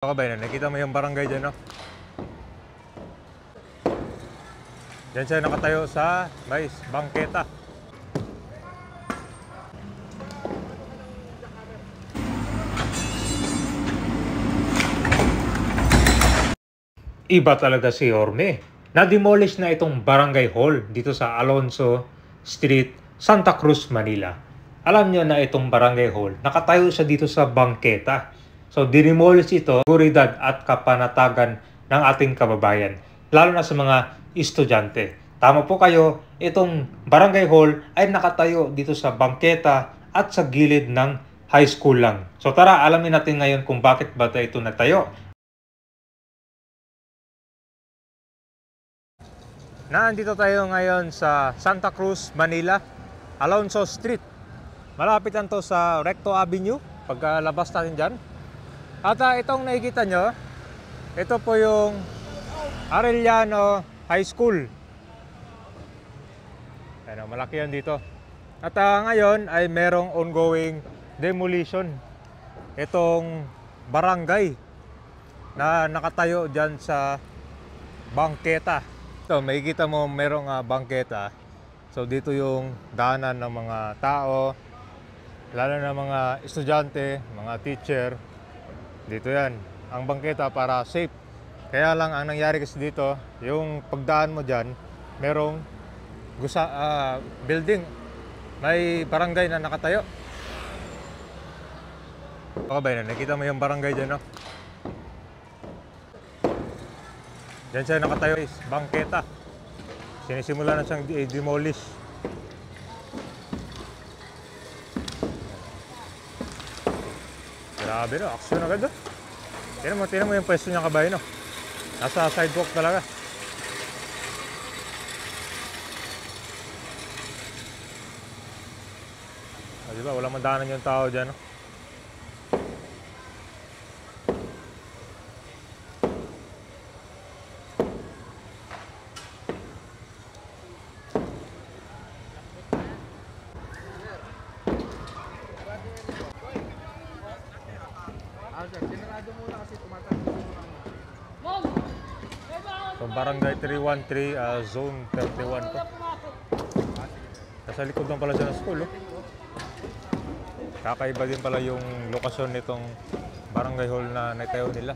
Kabayan, nakita mo yung barangay dyan, no? Diyan siya nakatayo sa may bangketa. Iba talaga si Orme. Na-demolish na itong barangay hall dito sa Alonso Street, Santa Cruz, Manila. Alam niyo na itong barangay hall, nakatayo siya dito sa bangketa. So, dinimolish ito, seguridad at kapanatagan ng ating kababayan, lalo na sa mga estudyante. Tama po kayo, itong barangay hall ay nakatayo dito sa bangketa at sa gilid ng high school lang. So tara, alamin natin ngayon kung bakit ba ito natayo. Nandito tayo ngayon sa Santa Cruz, Manila, Alonso Street. Malapit lang to sa Recto Avenue, pagkalabas natin dyan. At itong nakikita nyo, ito po yung Arellano High School. Ayan, malaki yan dito. At ngayon ay merong ongoing demolition. Itong barangay na nakatayo dyan sa bangketa. So, makikita mo merong bangketa. So, dito yung daanan ng mga tao, lalo na mga estudyante, mga teacher. Dito yan, ang bangketa para safe. Kaya lang ang nangyari kasi dito, yung pagdaan mo dyan, merong building, may barangay na nakatayo. Kabayan, nakita mo yung barangay dyan, no? Diyan siya nakatayo, bangketa. Sinisimula na siyang demolish. Grabe, no? Action agad, no? Tingnan mo yung pwesto niya, kabayan, no? Nasa sidewalk talaga. Diba, walang mandaanan yung tao dyan, no? So, Barangay 313, Zone 31 to. Nasa likod lang pala siya ng school, oh. Kakaiba din pala yung lokasyon nitong barangay hall na naitayo nila.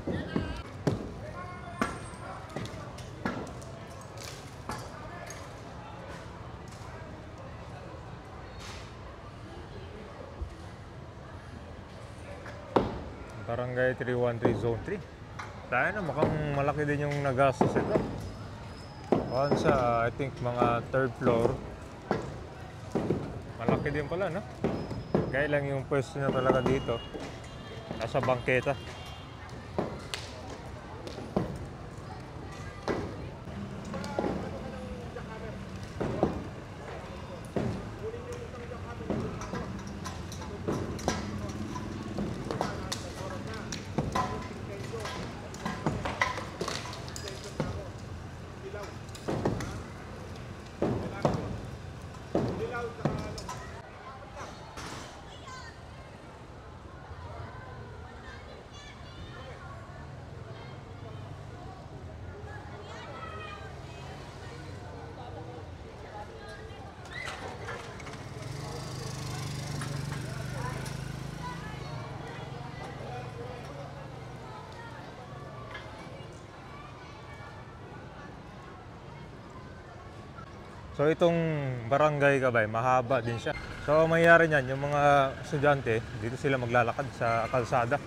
Barangay 313 Zone 3. Tayo na, mukhang malaki din yung nagastos ito. Sa, I think, mga 3rd floor. Malaki din pala, no? Kaya lang yung pwesto na talaga dito, nasa bangketa. So itong barangay, kabay, mahaba din siya. So mangyayari niyan, yung mga estudyante, dito sila maglalakad sa kalsada.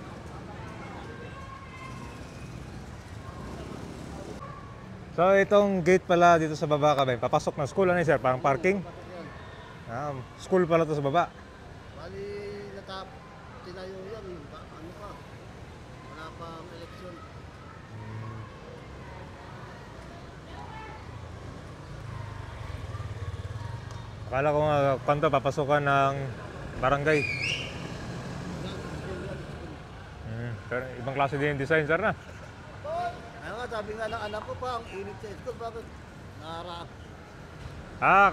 So itong gate pala dito sa baba, kabay, papasok na school, ano yun, sir? Parang parking? School pala to sa baba. Bali, tinayo yan, ano pa, wala pang eleksyon. Akala ko nga kanto papasukan ng barangay. Pero ibang klase din yung design, sir, na? Ano nga, sabi nga ng anak ko pa, ang init sa school, bakit? Naharap.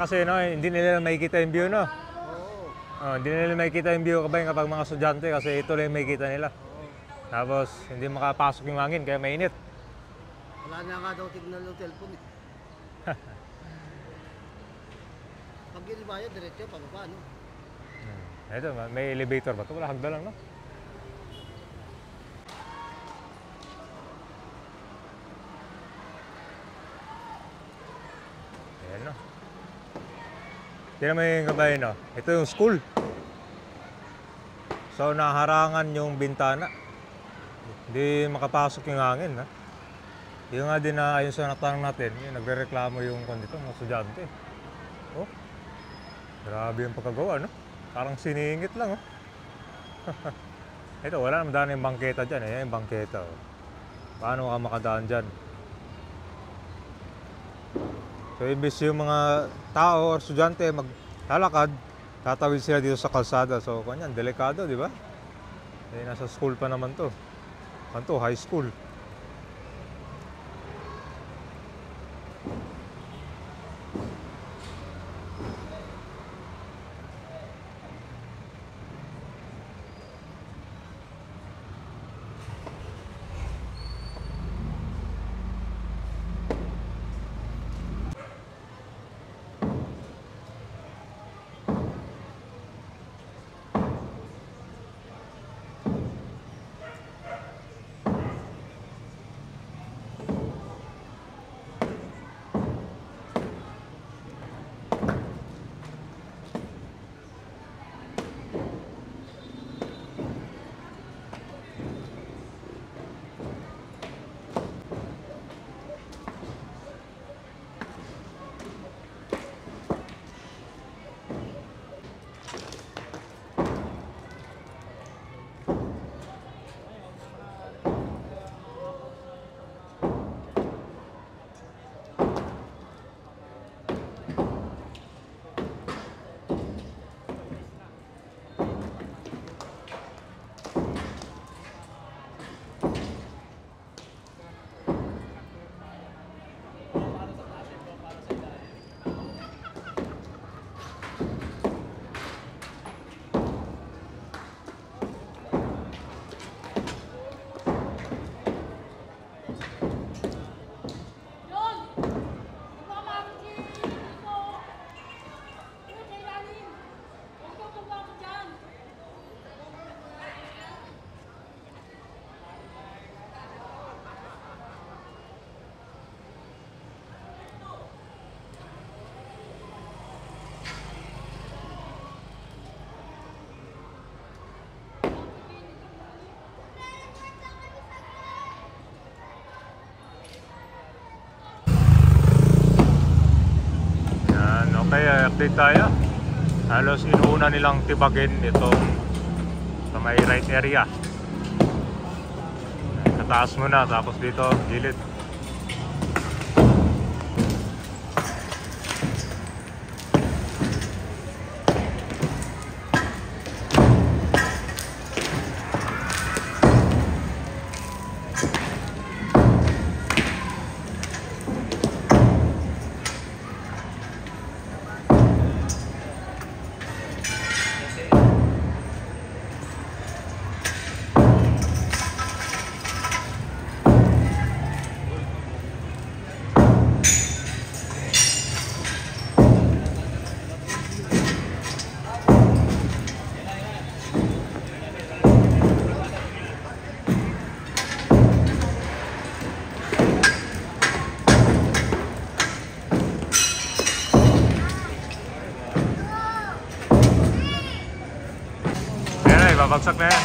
Kasi no, hindi nila makikita yung view, no? Oo. Hindi nila makikita yung view, kabay, kapag mga estudyante, kasi ito lang yung makikita nila. Tapos hindi makapasok yung hangin kaya mainit. Wala na nga daw signal ng cellphone eh. Pag ginibaya, diretso, pababa, no? Ito, may elevator ba ito? Wala, hagda lang, no? Ayan, no? Tignan mo yung kabayan, no? Ito yung school. So, naharangan yung bintana. Hindi makapasok yung hangin, ha? Yung nga din na ayun sa natanong natin, yung nagre-reklamo yung kondito, mga estudyante. Oh, grabe yung pagkagawa, no? Parang siningit lang, oh. Ito, wala naman daan yung bangketa dyan, eh. Yung bangketa, oh. Paano ka makadaan dyan? So, imbis yung mga tao o estudyante maglalakad, tatawid sila dito sa kalsada. So, kanyan, delikado, di ba? Eh, nasa school pa naman to. Ano to? High school. Okay, update tayo. Halos inuuna nilang tibagin itong sa may right area. Sa taas muna, tapos dito, gilid. Babagsak na yan.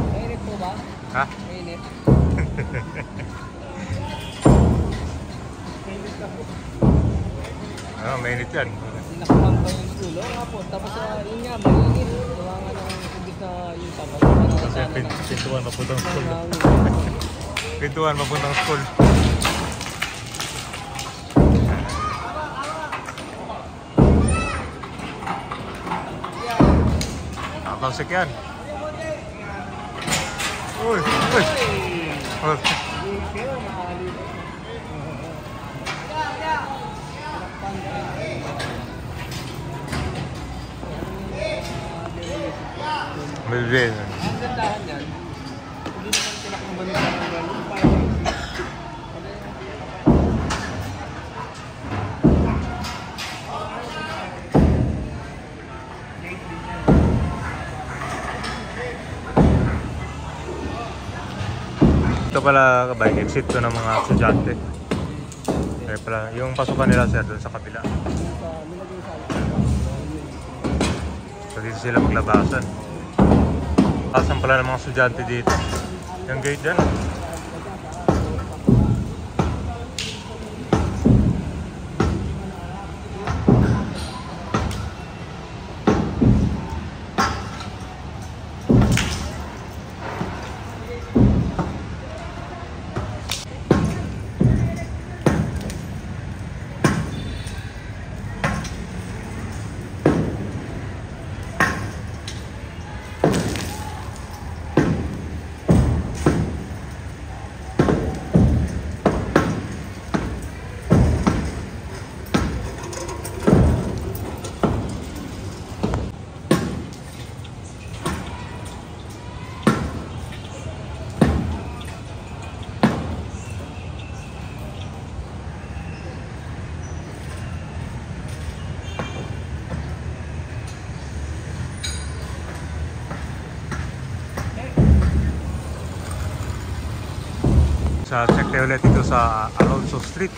Mainit po ba? Ha? Mainit. Ano, mainit yan. Nakakamp pa yung school. Oo nga po. Tapos yun nga, mainit. Gawa nga ng imbis na yung tapos. Kasi pintuan mapuntang school. Pintuan mapuntang school. Nakapalsik yan. Uy! Uy! Uy! Bilbil. Ang gandahan yan, hindi naman pinakaman sa yung fire exit. Ito pala bike exit to ng mga estudyante. Kaya pala, yung pasukan nila sir doon sa kabila. So dito sila maglabasan. Asan pala ng mga estudyante dito. Yung gate dyan. Sa check tayo ulit dito sa Alonso Street.